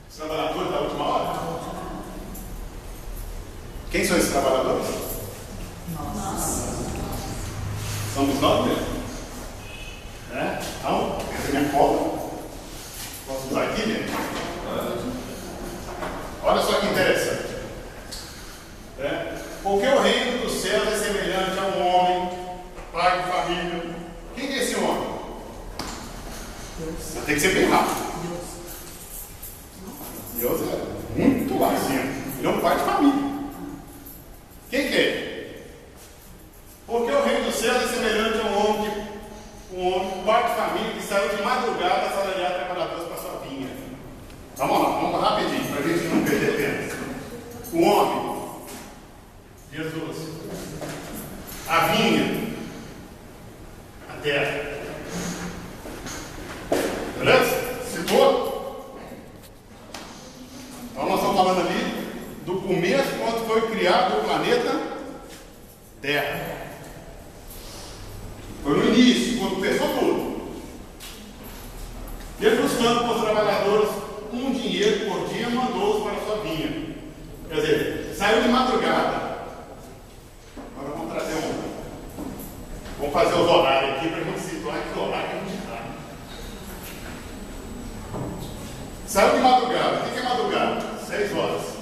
Os trabalhadores da última hora? Quem são esses trabalhadores? Nós. Somos nós mesmos. Então, essa é minha cola. Posso usar aqui, né? Olha só que interessante. Porque o reino dos céus é semelhante a um homem, pai de família. Quem é esse homem? Deus. Tem que ser bem rápido. Deus é muito lá em cima. Ele é um pai de família. Quem que é? Porque o reino dos céus é semelhante a um pai de família que saiu de madrugada a salariar trabalhadores para sua vinha. Vamos lá, vamos rapidinho, para a gente não perder tempo. O homem, Jesus, a vinha, a terra. Beleza? Citou? Então nós estamos falando ali do começo, quando foi criado o planeta Terra. Foi no início, quando começou tudo. Ele buscando para os trabalhadores um dinheiro por dia, mandou-os para a sua vinha. Quer dizer, saiu de madrugada. Agora vamos trazer vamos fazer os horários aqui para a gente situar que horário que a gente está. Saiu de madrugada. O que é madrugada? 6 horas.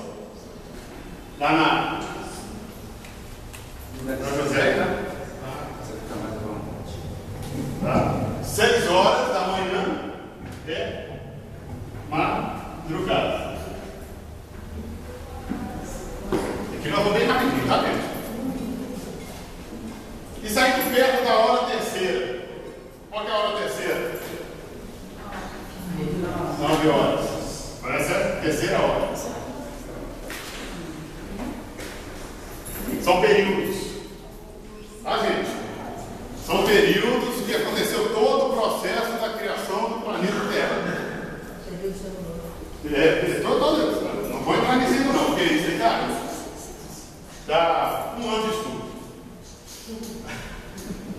Lá na José. Tá? 6 horas da manhã é madrugada. Aqui nós vamos bem rapidinho, tá vendo? E saindo perto da hora terceira. Qual que é a hora terceira? 9 horas. Parece a terceira hora. São períodos. Tá, gente? São períodos que aconteceu todo o processo da criação do planeta Terra. Não vou entrar nisso não, porque isso aí dá 1 ano de estudo.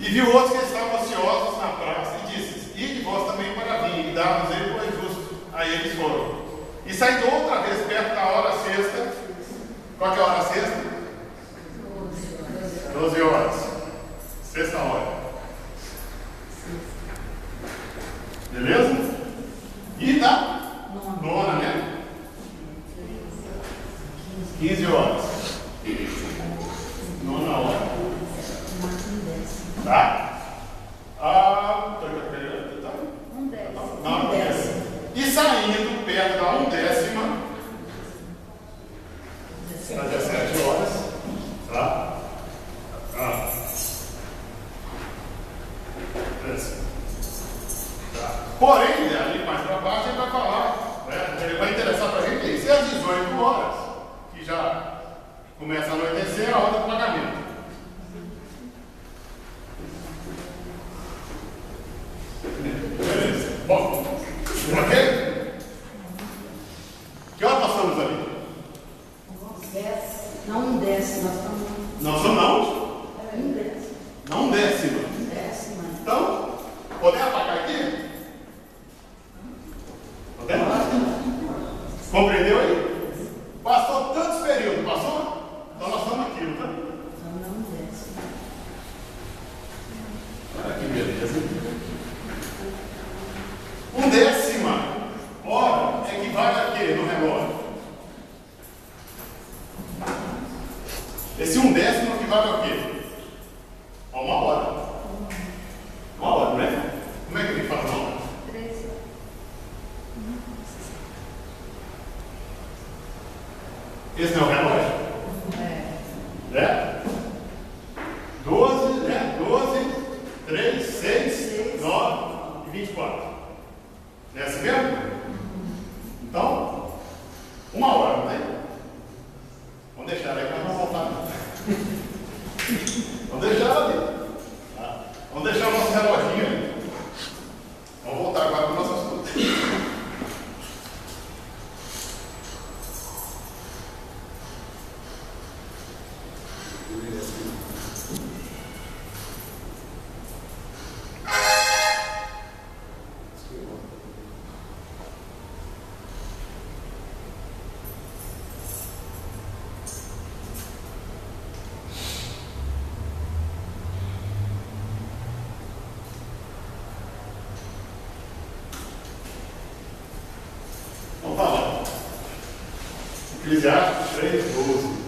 E viu outros que estavam ansiosos na praça e disse: ide vós também para vir, e dá-nos ele por justo. Aí eles foram. E saindo outra vez perto da hora sexta. Qual que é a hora sexta? 12 horas. Sexta hora. Beleza? E da nona, né? 15 horas. Nona hora. Tá? E saindo perto da 1/10, às 17 horas, tá? Porém, ali mais para baixo, ele vai falar, ele vai interessar para a gente isso. E às 18 horas, que já começa a anoitecer, a hora do pagamento. Beleza. Bom, ok? Que hora nós estamos ali? 10. Não 1/10, nós estamos. Nós estamos na onde? 1/10. Não 1/10. 1/10. Então, podemos apagar aqui? Compreendeu aí? Passou tantos períodos, passou? Então nós estamos aqui, não tá? Não 10. Olha que beleza. 1/10 hora equivale a quê no relógio? Esse 1/10 equivale a quê? A 1 hora. 1 hora, não é? Como é que ele fala não? 13. Esse não é o relógio? É? 12, né? 12, 3, 6, 9 e 24. É assim mesmo? Então, 1 hora, não tem? Vamos deixar ela aí para não voltar. Vamos deixar ela ali. Tá? Vamos deixar o nosso reloginho ali. Vamos voltar agora para o nosso estudo. Eclesiastes 3:12.